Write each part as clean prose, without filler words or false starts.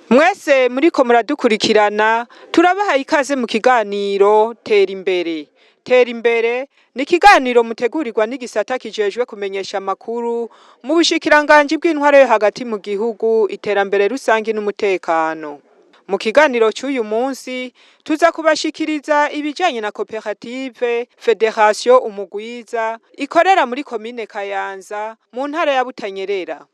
Mwese muriko muradukurikirana turabahaye ikaze mu kiganiro Tera Imbere. Tera Imbere ni ikiganiro mutegurirwa n'igisata kijejwe kumenyesha amakuru mu bushikiranganji bw'intwaro yo hagati mu gihugu, iterambere rusangi n'umutekano. Mu kiganiro c'uyu munsi tuza kubashikiriza ibijanye na koperative Federation Umugwiza ikorera muri komine Kayanza mu ntara ya Butanyerera.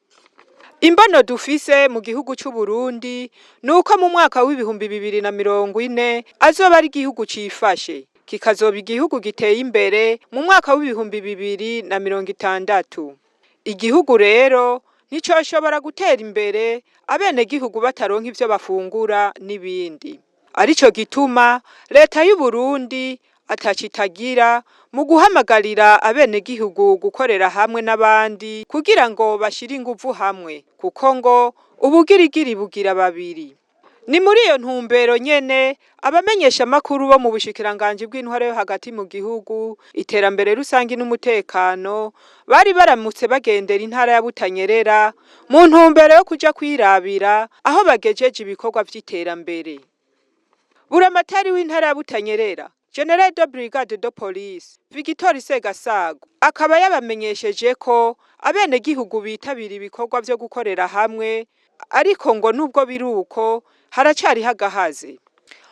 Imbono dufise mu gihugu c'u Burundi nuko mu mwaka w'ibihumbi 2040 azoba ari igihugu cifashe, kikazoba igihugu giteye imbere mu mwaka w'ibihumbi 2060. Igihugu rero nticoshobora gutera imbere abenegihugu bataronka ivyo bafungura n'ibindi. Arico gituma leta y'u Burundi atacitagira mu guhamagarira abenegihugu gukorera hamwe n'abandi kugira ngo bashire inguvu hamwe, kuko ngo ubugirigiri bugira babiri. Ni muri iyo ntumbero nyene abamenyesha amakuru bo mu bushikiranganji bw'intwaro yo hagati mu gihugu, iterambere rusangi n'umutekano bari baramutse bagendera intara ya Butanyerera mu ntumbero yo kuja kwirabira aho bagejeje ibikorwa vy'iterambere. Buramatari w'intara ya Butanyerera, General de Brigade de Police Victor Segasago akaba yabamenyesheje ko abenegihugu bitabira ibikorwa vyo gukorera hamwe, ariko ngo nubwo biruko haracari hagahaze.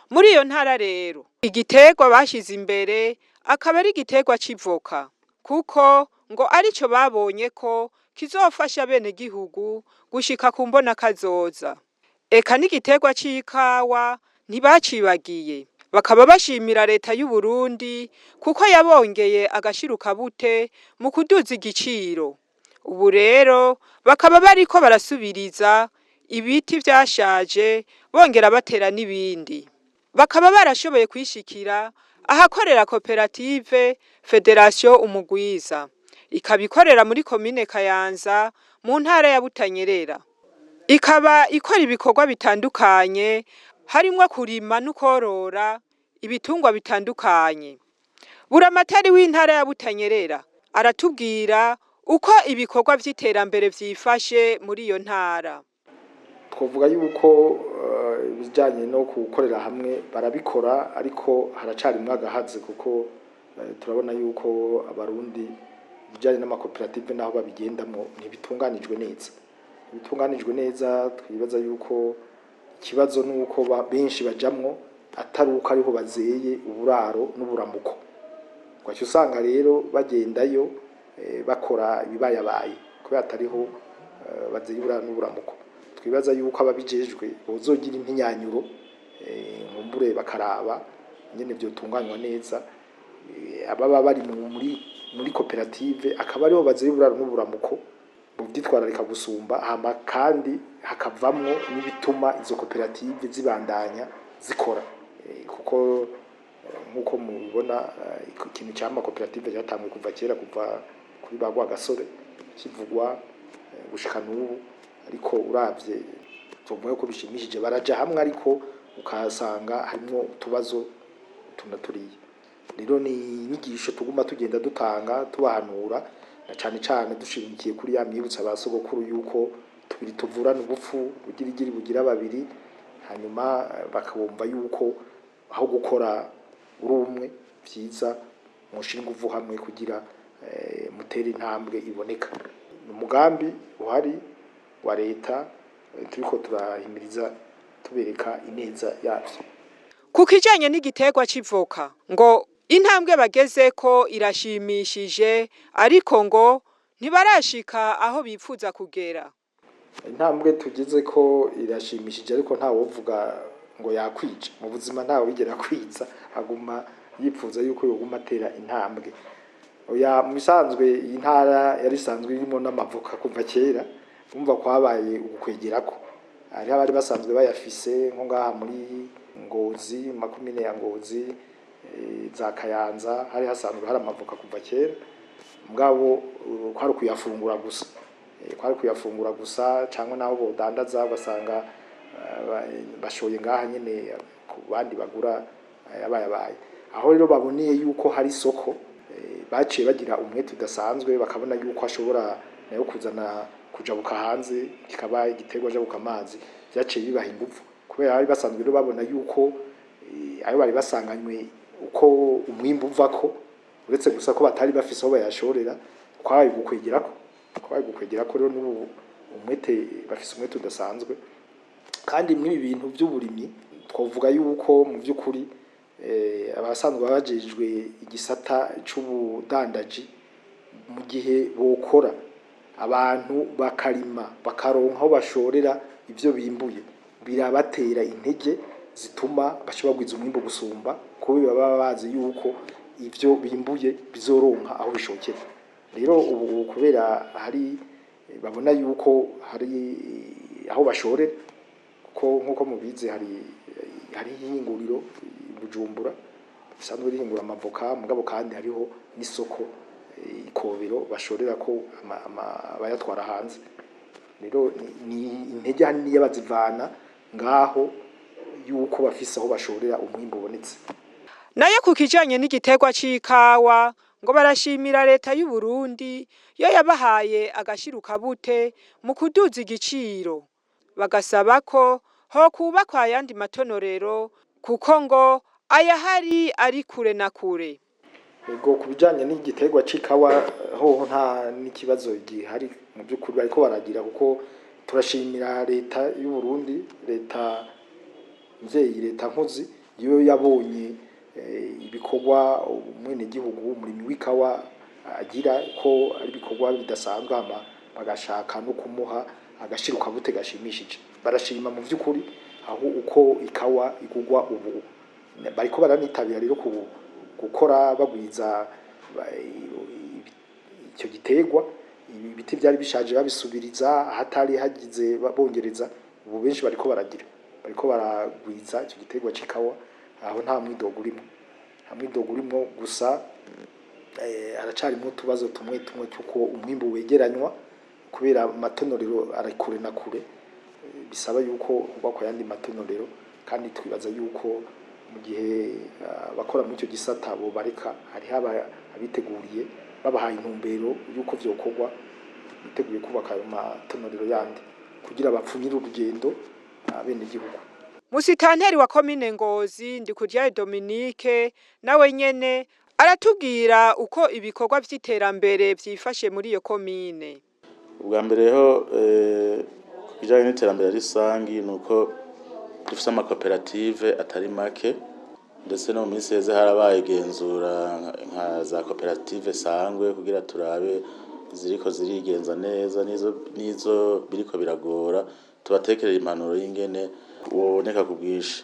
Muri iyo ntara rero igiterwa bashize imbere akaba ari igiterwa c'ivoka, kuko ngo arico babonye ko kizofasha abenegihugu gushika ku mbona kazoza. Eka n'igiterwa c'ikawa ntibacibagiye, bakaba bashimira leta y'u Burundi kuko yabongeye agashirukabute mu kuduza igiciro. Ubu rero bakaba bariko barasubiriza ibiti vyashaje bongera batera n'ibindi. Bakaba barashoboye kwishikira ahakorera koperative Federation Umugwiza, ikaba ikorera muri komine Kayanza mu ntara ya Butanyerera. Ikaba ikora ibikorwa bitandukanye harimwo kurima n'ukorora ibitungwa bitandukanye. Buramatari w'intara ya Butanyerera aratubwira uko ibikorwa vy'iterambere vyifashe muri iyo ntara. Twovuga yuko ibijanye no gukorera hamwe barabikora, ariko haracari mwagahaze kuko turabona yuko abarundi ibijanye n'amakoperative naho babigendamo ntibitunganijwe neza. Bitunganijwe neza, twibaza yuko ikibazo nuko benshi bajamwo atari uko ariho bazeye uburaro n'uburamuko. Kwacu usanga rero bagendayo bakora ibibayabaye kubera atariho bazeye uburaro n'uburamuko. Twibaza yuko ababijejwe bozogira impinyanyuro nkumbure bakaraba nyene byo tunganywa neza, ababa bari muri koperative akaba ariho bazeye uburaro n'uburamuko buvyitwararika gusumba, hama kandi hakavamwo n'ibituma izo koperative zibandanya zikora, kuko nkuko mubibona ikintu cyama koperative cyatangwe kuva kera, kuva kuri bagwa gasore kivugwa gushika n'ubu, ariko uravye tumuye ko bishimishije baraja hamwe, ariko ukasanga harimo utubazo tunaturiye. Rero ni inyigisho tuguma tugenda dutanga tubahanura, na cane cane dushimikiye kuri ya myibutsa basogokuru yuko tubiri tuvurana ubupfu bugirigiri bugira babiri, hanyuma bakabumva yuko aho gukora urumwe vyiza mushira inguvu hamwe kugira mutera intambwe iboneka. Umugambi uhari wa leta turiko turahimiriza tubereka ineza yavyo. Ku kijanye n'igiterwa c'ivoka ngo intambwe bagezeko irashimishije, ariko ngo ntibarashika aho bipfuza kugera. Intambwe tugeze ko irashimishije, ariko nta wovuga ngo yakwica mu buzima, ntawe bigera kwiza, aguma yipfuza yuko yoguma atera intambwe. Oya, musanzwe intara yari sanzwe irimo n'amavoka kuva kera, umva kwabaye ugukwegerako, hari abari basanzwe bayafise nko ngaha muri Ngozi, makumyabiri ya Ngozi, za Kayanza, hari hasanzwe hari amavoka kuva kera, mugabo kwari kuyafungura gusa, kwari kuyafungura gusa cyangwa naho bodandaza basanga bashoye ngaha nyene ku bandi bagura yabaye. Aho rero baboneye yuko hari soko, baciye bagira umwete udasanzwe, bakabona yuko ashobora nayo kuzana kujabuka hanze, kikaba igiterwa jabuka amazi, byaciye bibaha ingufu kubera bari basanzwe rero babona yuko ayo bari basanganywe uko umwimbu uvako, uretse gusa ko batari bafise aho bayashorera, kwabaye gukwegerako rero n'ubu umwete bafise umwete udasanzwe. Kandi muri ibi bintu by'uburimyi twavuga yuko mu by'ukuri abasanzwe babajejwe igisata c'ubudandaji, mu gihe bokora abantu bakarima bakaronka aho bashorera ivyo bimbuye, birabatera intege zituma bashobora kugwiza umwimbu gusumba, kuko baba bazi yuko ivyo bimbuye bizoronka aho bishokera. Rero ubu kubera hari babona yuko hari aho bashorera, ko nkuko mubize hari ihinguriro Bujumbura bisanzwe rihingura amavoka, mugabo kandi hariho n'isoko Ikobero bashorera ko bayatwara hanze. Rero ni intege hanini y'abazivana ngaho yuko bafise aho bashorera umwimbu ubonetse. Nayo ku kijanye n'igiterwa c'ikawa ngo barashimira leta y'u Burundi yo yabahaye agashiruka bute mu kuduza igiciro, bagasaba ko ho kubakwa ayandi matonorero kuko ngo ayahari ari kure na kure. Ego kubijanye n'igiterwa c'ikawa ho nta n'ikibazo gihari, mu by'ukuri bariko baragira, kuko turashimira leta y'u Burundi, leta mvyeyi, leta nkozi, iyo yabonye ibikorwa umwene gihugu umurimi w'ikawa agira ko ari ibikorwa bidasanzwe, bagashaka no kumuha agashiruka bute gashimishije. Barashima mu by'ukuri aho uko ikawa igugwa ubu, bariko baranitabira rero gukora bagwiza icyo giterwa, ibiti byari bishaje babisubiriza, hatari hagize bongereza, ubu benshi bariko baragwiza icyo giterwa c'ikawa, aho nta mwidogo urimo, gusa haracarimo utubazo tumwe cy'uko umwimbu wegeranywa kubera amatonorero ari kure na kure, bisaba yuko hubakwa ayandi matonorero. Kandi twibaza yuko mu gihe bakora muri icyo gisata bo bareka, hari abiteguriye babahaye intumbero yuko vyokorwa, biteguye kubaka ayo matonorero yandi kugira bapfunyire urugendo bene gihugu. Musitanteri wa komine Ngozi Ndikuriyayo Dominique nawe nyene aratubwira uko ibikorwa vy'iterambere vyifashe muri iyo komine. Ubwa mbere ho kijanye n'iterambere risangi nuko dufise amakoperative atari make, ndetse no mu minsi heze harabaye genzura nka za koperative sangwe kugira turabe ziriko zirigenza neza nizo biriko biragora, tubatekerera impanuro y'ingene woboneka ku bwinshi.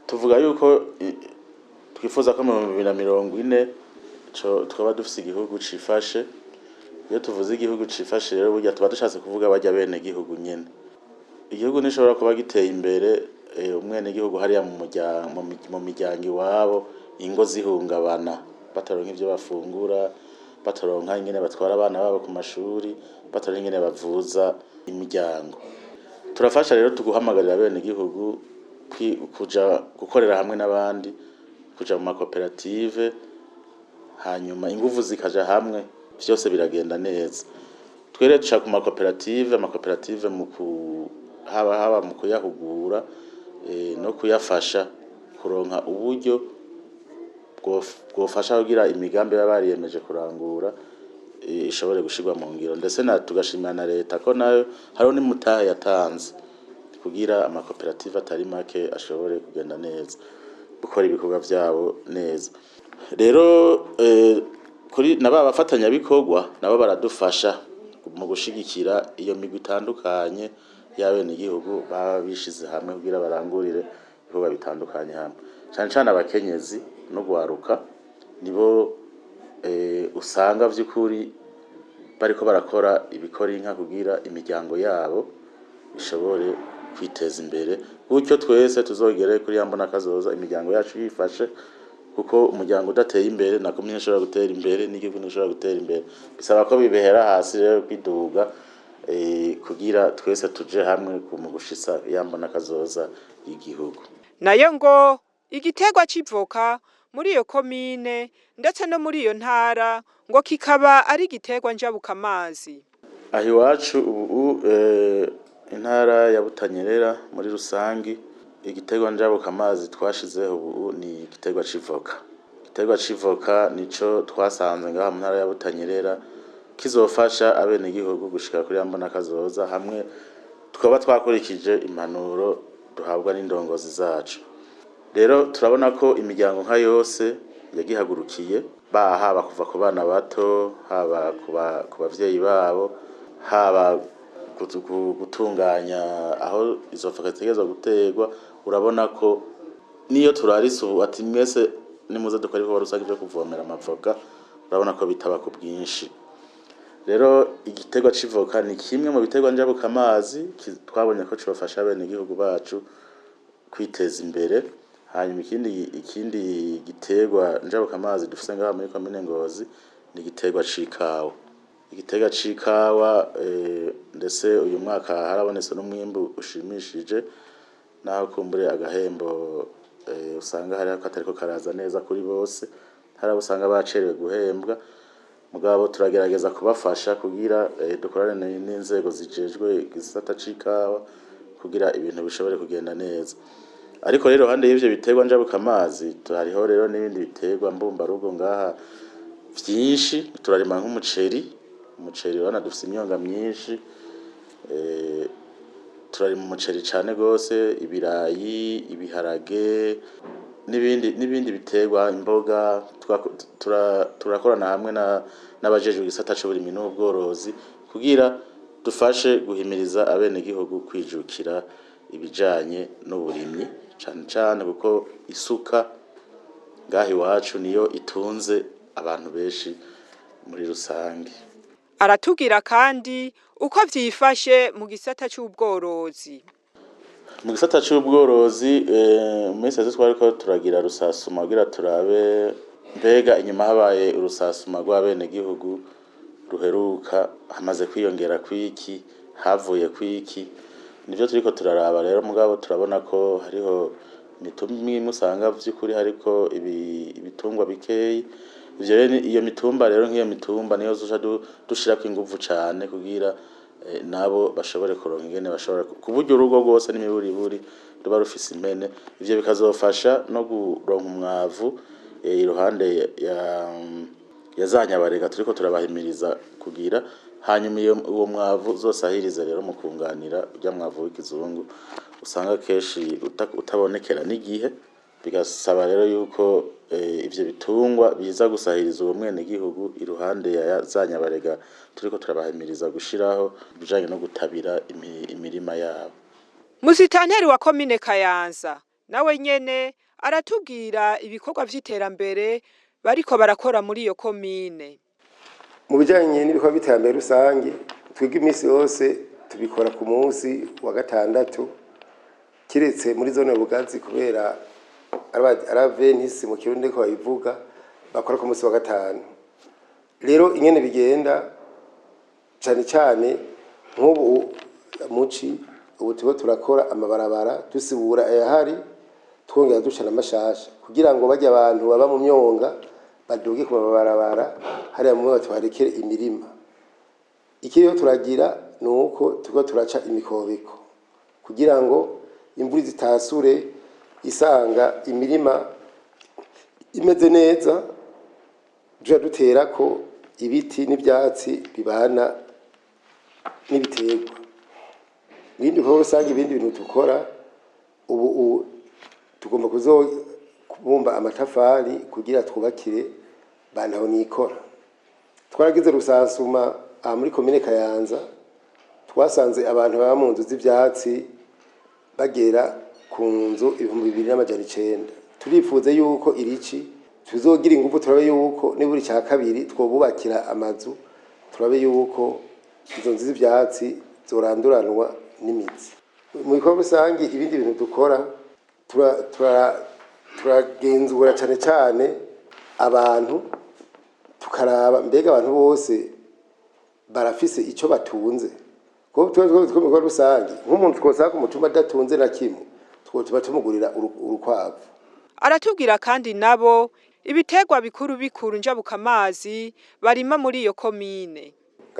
Tuvuga yuko twifuza ko mu 2040 twaba dufise igihugu cifashe. Iyo tuvuze igihugu cifashe rero burya tuba dushatse kuvuga bajya bene gihugu nyene. Igihugu nishobora kuba giteye imbere umwene gihugu hariya mu miryango iwabo, ingo zihungabana, bataronka ivyo bafungura, bataronka ingene batwara abana babo ku mashuri, bataronka ingene bavuza imiryango. Turafasha rero tuguhamagarira bene gihugu kuja gukorera hamwe n'abandi, kuja mu makoperative, hanyuma inguvu zikaja hamwe, vyose biragenda neza. Twere dushaka ku makoperative mu haba mu kuyahugura no kuyafasha kuronka uburyo bwofasha kugira imigambi bariyemeje kurangura ishobore gushirwa mu ngiro. Ndetse tugashimira na leta ko nayo hariho n'imutaha yatanze kugira amakoperative atari make ashobore kugenda neza, gukora ibikorwa vyabo neza. Rero kuri naba bafatanya bikorwa nabo baradufasha mu gushigikira iyo migwi itandukanye y'abene igihugu baba bishize hamwe kugira barangurire ibikorwa bitandukanye hamwe. Cyane abakenyezi no gwaruka nibo usanga vy'ukuri bariko barakora ibikora inka kugira imiryango yabo ishobore kwiteza imbere gutyo twese tuzogere kuri yambona kazoza imiryango yacu yifashe kuko umuryango udateye imbere na komine ishobora gutera imbere n'igihugu nishobora gutera imbere bisaba ko bibehera hasi rero kwiduga kugira twese tuje hamwe mu gushitsa yambona kazoza y'igihugu. Nayo ngo igiterwa c'ivoka muri iyo komine ndetse no muri iyo ntara ngo kikaba ari igiterwa njabukamazi. Aho iwacu ubu intara ya Butanyerera muri rusangi igiterwa njabukamazi twashizeho ubu ni igiterwa c'ivoka. Igiterwa c'ivoka nico twasanze ngaha mu ntara ya Butanyerera kizofasha abene igihugu gushika kuri yambona kazoza hamwe twaba twakurikije impanuro duhabwa n'indongozi zacu. Rero turabona ko imiryango nka yose yagihagurukiye haba kuva ku bana bato haba ku bavyeyi babo haba gutunganya aho izo voka zitegerezwa guterwa. Urabona ko niyo turarisa ubu ati mwese nimuze dukora ibikorwa rusange byo kuvomera amavoka urabona ko bitaba ku bwinshi. Rero igiterwa c'ivoka ni kimwe mu biterwa njabukamazi twabonye ko cofasha abene igihugu bacu kwiteza imbere. Hanyuma ikindi giterwa njabukamazi dufise ngaha muri komine Ngozi ni igiterwa c'ikawa. Igiterwa c'ikawa ndetse uyu mwaka harabonetse n'umwimbu ushimishije naho kumbure agahembo usanga hari akatariko karaza neza kuri bose harabusanga bacerewe guhembwa mugabo turagerageza kubafasha kugira dukorane n'inzego zijejwe igisata c'ikawa kugira ibintu bishobore kugenda neza. Ariko rero hande y'ivyo biterwa njabukamazi hariho rero n'ibindi biterwa mbumbarugo ngaha vyinshi turarima nk'umuceri urabona dufise imyonga myinshi turarima umuceri cane gose ibirayi ibiharage n'ibindi biterwa imboga turakorana hamwe n'abajejwe igisata c'uburimyi n'ubworozi kugira dufashe guhimiriza abene gihugu kwijukira ibijanye n'uburimyi cane kuko isuka ngaha iwacu niyo itunze abantu benshi muri rusange. Aratubwira kandi uko vyifashe mu gisata c'ubworozi. Mu gisata c'ubworozi mwese twariko turagira rusasuma kugira turabe mbega inyuma habaye urusasuma rw'abene gihugu ruheruka hamaze kwiyongera kwiki havuye kwiki nivyo turiko turaraba. Rero mugabo turabona ko hariho mitumba musanga vy'ukuri hariko ibitungwa bikeyi ivyo rero iyo mitumba rero nk'iyo mitumba niyo zosha dushirako inguvu cane kugira nabo bashobore kuronka ingene bashobora ku buryo urugo rwose n'imiburiburi ruba rufise impene ivyo bikazofasha no kuronka umwavu iruhande ya zanyabarega turiko turabahimiriza kugira hanyuma uwo mwavu zosahirize rero mu kunganira urya mwavu w'ikizungu usanga keshi utabonekera n'igihe bigasaba rero yuko ivyo bitungwa biza gusahiriza uwo mwene gihugu iruhande ya zanyabarega turiko turabahimiriza gushiraho bijanye no gutabira imirima yabo. Musitanteri wa komine Kayanza nawe nyene aratubwira ibikorwa vy'iterambere bariko barakora muri iyo komine. Mu bijanye n'ibikorwa by'iterambere rusange twiga imisi yose tubikora ku munsi wa gatandatu kiretse muri zone Bugazi kubera aravenisi mu kirundi ko babivuga bakora ku munsi wa gatanu. Rero ingene bigenda cane nk'ubu muci ubu tuba turakora amabarabara dusibura ayahari twongera dushana amashasha kugira ngo bajya abantu baba mu myonga baduge ku mabarabara hari amwe batuharekere imirima. Ikiriyo turagira nuko tuko turaca imikobeko kugira ngo imvura zitasure isanga imirima imeze neza duja duterako ibiti n'ivyatsi bibana n'ibiterwa. Ibindi bikorwa rusange ibindi bintu dukora ubu tugomba kubumba amatafari kugira twubakire bantaho nikora. Twaragize rusansuma muri komine Kayanza twasanze abantu baba mu nzu z'ivyatsi bagera ku nzu 2900. Turifuze yuko irici tuzogira ingufu turabe yuko niburi cya kabiri twobubakira amazu turabe yuko izo nzu z'ivyatsi zoranduranwa n'imizi. mu bikorwa rusange ibindi bintu dukora turagenzura cyane cyane abantu tukaraba mbega abantu bose barafise icyo batunze kuko twebwe mu bikorwa rusange nk'umuntu twosanga ku mutumba adatunze na kimwe tuba tumugurira urukwavu. Aratubwira kandi nabo ibiterwa bikuru bikuru njabukamazi barima muri iyo komine.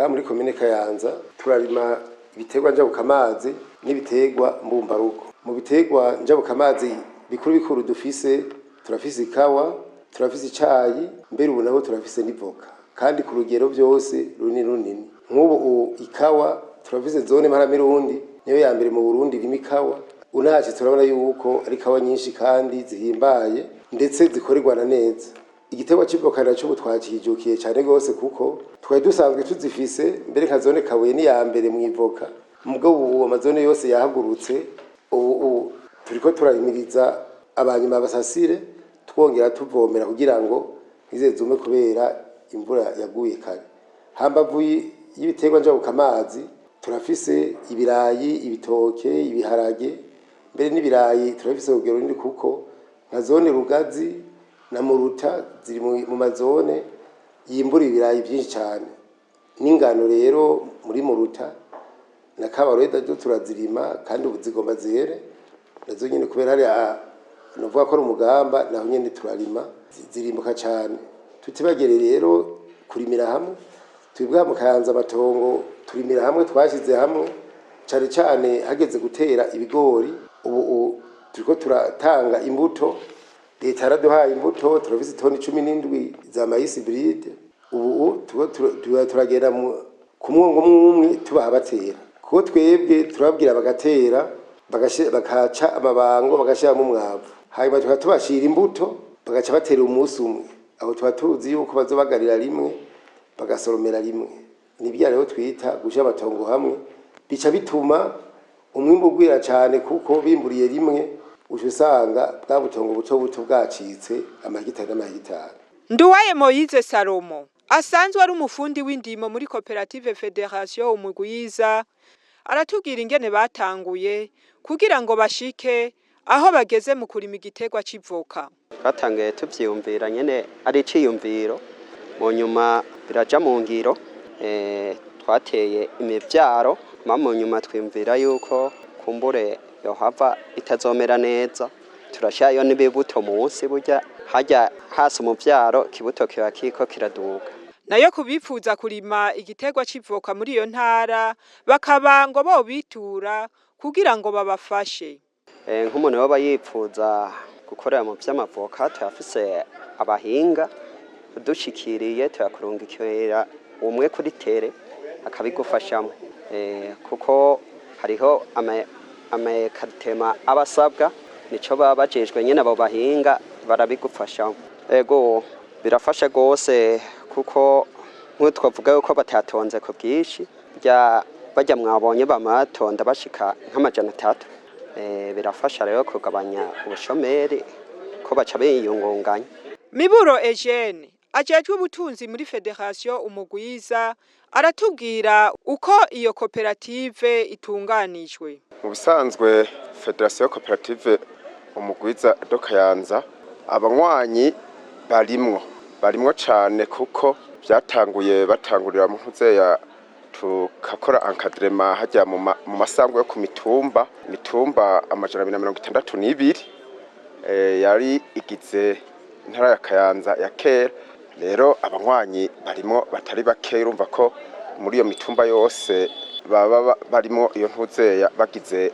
Muri komine Kayanza turarima ibiterwa njabukamazi n'ibiterwa mbumbarugo. Mu biterwa njabukamazi bikuru bikuru dufise turafise ikawa, turafise icayi, mbere ubu naho turafise n'ivoka kandi ku rugero byose runini. Nk'ubu ikawa turafise zone Mparamirundi niyo ya mbere mu Burundi irimo ikawa. Unaje turabona yuko ari kawa nyinshi kandi zihimbaye ndetse zikorerwa na neza. Igiterwa c'ivoka naco butwakijukiye cyane gose kuko twari dusanzwe tuzifise mbere nka zone Kabuye ni ya mbere mu ivoka. Mugabo ubu amazone yose yahagurutse ubu turiko turahimiriza abanyuma basasire twongera tuvomera kugira ngo ntizezume kubera imvura yaguye kare. Hambavu y'ibiterwa njabukamazi turafise ibirayi, ibitoke, ibiharage mbere n'ibirayi turafise urugero runini kuko nka zone Rugazi na Muruta ziri mu mazone yimbura ibirayi byinshi cyane. N'ingano rero muri Muruta na Kabarore turazirima kandi ubu zigomba zere nazo nyine kubera hari novuga ko ari umugamba naho nyine turarima zirimbuka cyane. Tutibagere rero kurimira hamwe twibwa mu Kayanza amatongo turimira hamwe twashize hamwe cyane cyane hageze gutera ibigori. Ubu turiko turatanga imbuto leta yaraduhaye imbuto turafise toni 17 za maïs hybride. Ubu turagenda ku mwongo umwe tubaha batera kuko twebwe turababwira bagatera bakaca amabango bagashiramo umwavu hanyuma tukatubashira imbuto bagaca batera umunsi umwe. Aho tuba tuzi yuko bazobagarira rimwe bagasoromera rimwe. Nibyo rero twita gushira amatongo hamwe bica bituma umwimbu ugwira cyane kuko bimburiye rimwe usanga bwa butongo buto bwacitse amahitari n'amahitari. Nduwaye Moise Salomo asanzwe ari umufundi w'indimo muri Cooperative Federation Umugwiza aratubwira ingene batanguye kugira ngo bashike aho bageze mu kurima igiterwa c'ivoka. Batangiye tuvyiyumvira nyene ari ciyumviro mu nyuma biraja mu ngiro twateye imivyaro mu nyuma twimvira yuko kumbure yohava itazomera neza turashayo n'ibibuto munsi burya hajya hasi umuvyaro kibuto kiba kiko kiraduka. Nayo kubifuza kurima igiterwa c'ivoka muri iyo ntara bakaba ngo bo bitura kugira ngo babafashe. Nk'umuntu baba yipfuza gukorera mu vy'amavoka tuyafise abahinga dushikiriye tuyakurungikira umwe kuri tere akabigufashamo kuko hariho amekaritema abasabwa nico baba bajejwe nyene abo bahinga barabigufashamo. Ego birafasha gose kuko twavuga yuko batatonze ku bwishi bajya mwabonye bamatonda bashika nk'300. Birafasha rero kugabanya ubushomeri ko baca biyungunganya. Miburo Eugene ajejwe ubutunzi muri Federation Umugwiza aratubwira uko iyo koperative itunganijwe. Mu bisanzwe Federation Cooperative Umugwiza do Kayanza abanywanyi barimwo cyane kuko byatanguye batangurira mu ntuzeya tukakora encadrement hajya mu masango yo ku mitumba 262 yari igize intara ya Kayanza ya kera. Rero abanywanyi barimo batari bake urumva ko muri iyo mitumba yose baba barimo iyo ntuzeya bagize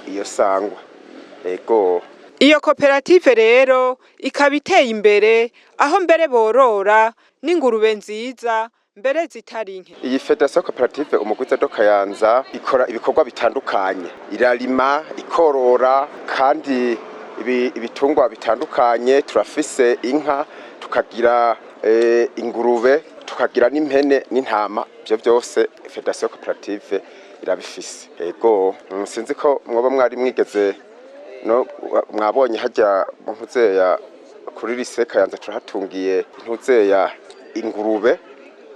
iyo sangwa. Ego iyo koperative rero ikabiteye imbere aho mbere borora n'ingurube nziza mbere zitari nke. Iyi Federation Cooperative Umugwiza do Kayanza ikora ibikorwa bitandukanye, irarima, ikorora kandi ibitungwa bitandukanye. Turafise inka, tukagira ingurube, tukagira n'impene n'intama. Byo byose Federation Cooperative irabifise. Ego sinzi ko mwoba mwari mwigeze no mwabonye hajya mu ntuzeya kuri Lycée Kayanza turahatungiye intuzeya ingurube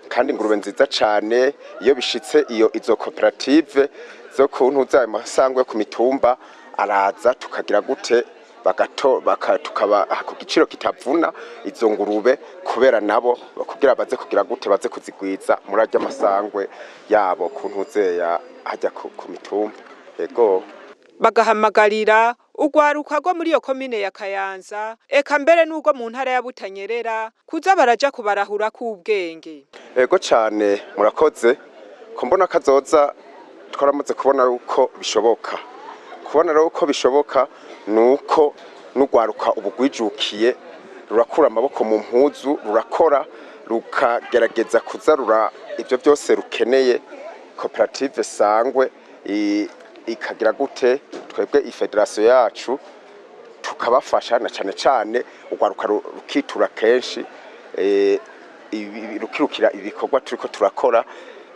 kandi ingurube nziza cyane. Iyo bishitse izo koperative zo kuntuza ayo masangwe ku mitumba araza tukagira gute tukaba ku giciro kitavuna izo ngurube kubera nabo kugira baze kugira gute baze kuzigwiza muri ajya masangwe yabo kuntuze ya hajya ku mitumba yego bagahamagarira ugwaruka rwo muri iyo komine ya Kayanza eka mbere n'ubwo mu ntara ya Butanyerera kuza baraja kubarahura k'ubwenge. Yego cyane murakoze ko mbona kazoza twaramaze kubona uko bishoboka nuko n'ugwaruka ubugwijukiye rurakura amaboko mu mpuzu rurakora rukagerageza kuzarura ibyo byose rukeneye koperative sangwe ikagira gute twebwe ifederation yacu tukabafasha na cyane ugwaruka rukitura kenshi rukirukira ibikorwa turiko turakora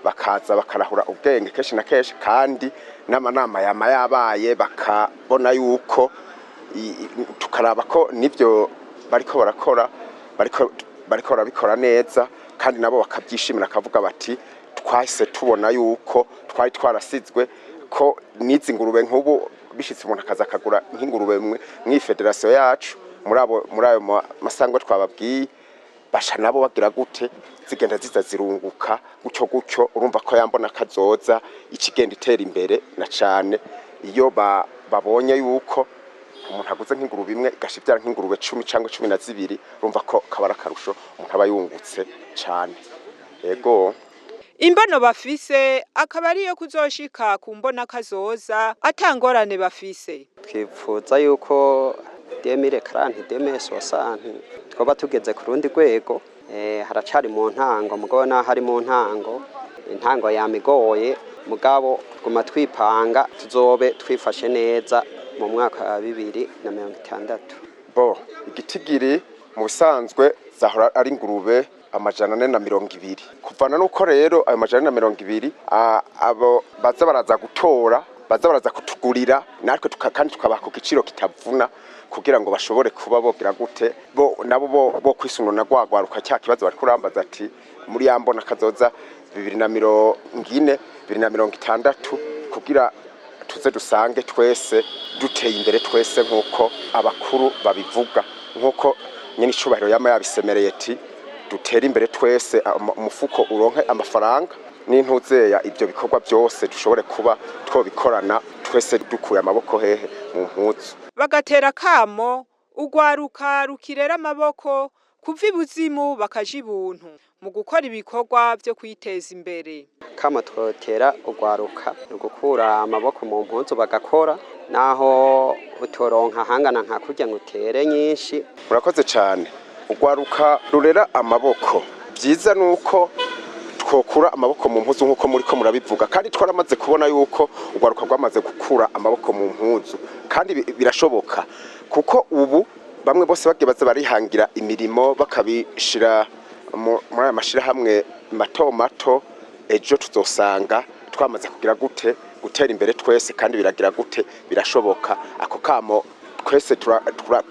bakaza bakarahura ubwenge kenshi na kenshi kandi n'amanama yabaye bakabona yuko tukaraba ko nivyo bariko barakora bariko barabikora neza kandi nabo bakabyishimira akavuga bati twahise tubona yuko twari twarasizwe ko nizi ngurube nk'ubu bishitse umuntu akaza akagura nk'ingurube mwe federation yacu muri ayo masangwe twababwiye basha nabo bagira gute zigenda ziza zirunguka gutyo urumva ko yambona kazoza ikigenda itera imbere na cyane iyo babonye yuko umuntu aguze nk'ingurube imwe igashibyara nk'ingurube 10 cyangwa 12 urumva ko kabara karusho umuntu aba yungutse cyane yego imbono bafise akaba ariyo kuzoshika ku mbona kazoza atangorane bafise twifuza yuko 2040 twoba tugeze ku rundi rwego haracari mu ntango mugona hari mu intango yamigoye mugabo guma twipanga tuzobe twifashe neza mu mwaka wa 2060 igitigiri mu bisanzwe zahora ari ingurube 420 kuvana nuko rero ayo 420 abo baza baraza gutora baza baraza kutugurira natwe kandi tukabaha ku giciro kitavuna kugira ngo bashobore kuba bogira gute nabo bo kwisununa gwagwaruka cya kibazo bari kurambaza ati muri yambona kazoza 2040 2060 kugira tuze dusange twese duteye imbere twese nkuko abakuru babivuga nkuko nyine icubahiro yama yabisemereye ati dutera imbere twese umufuko uronke amafaranga n'intuzeya ibyo bikorwa byose dushobore kuba twobikorana twese dukuye amaboko hehe mu mpuzu bagatera kamo ugwaruka rukirera amaboko kuva ibuzimu bakaja ibuntu mu gukora ibikorwa byo kwiteza imbere kama twotera ugwaruka gukura amaboko mu mpuzu bagakora naho utoronka hangana nka kurya ngutere nyinshi murakoze cyane ugwaruka rurera amaboko byiza nuko twokura amaboko mu mpuzu nkuko muri ko murabivuga kandi twaramaze kubona yuko ugwaruka rwamaze gukura amaboko mu mpuzu kandi birashoboka kuko ubu bamwe bose bagibaza barihangira imirimo bakabishira muri aya mashira hamwe mato ejo tuzosanga twamaze kugira gute gutera imbere twese kandi biragira gute birashoboka ako kamo twese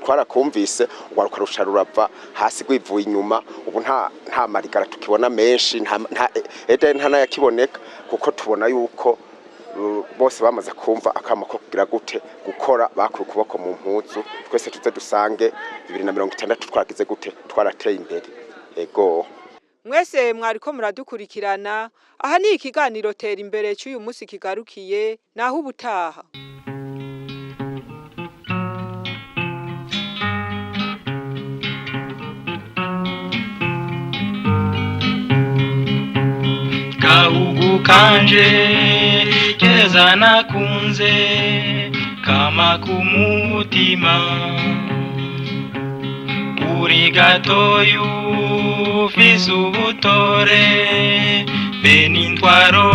twarakumvise ugwaruka rusha rurava hasi gwivuye inyuma ubu nta marigara tukibona menshi nta yakiboneka kuko tubona yuko bose bamaze kumva akamo ko kugira gute gukora bakuye kuboko mu mpuzu twese tuze dusange 2060 twagize gute twarateye imbere ego mwese mwariko muradukurikirana aha ni ikiganiro tera imbere cy'uyu munsi kigarukiye naho ubutaha Gahugu kanje keza nakunze kama kumutima uri gatoyu ufise ubutore benintwaro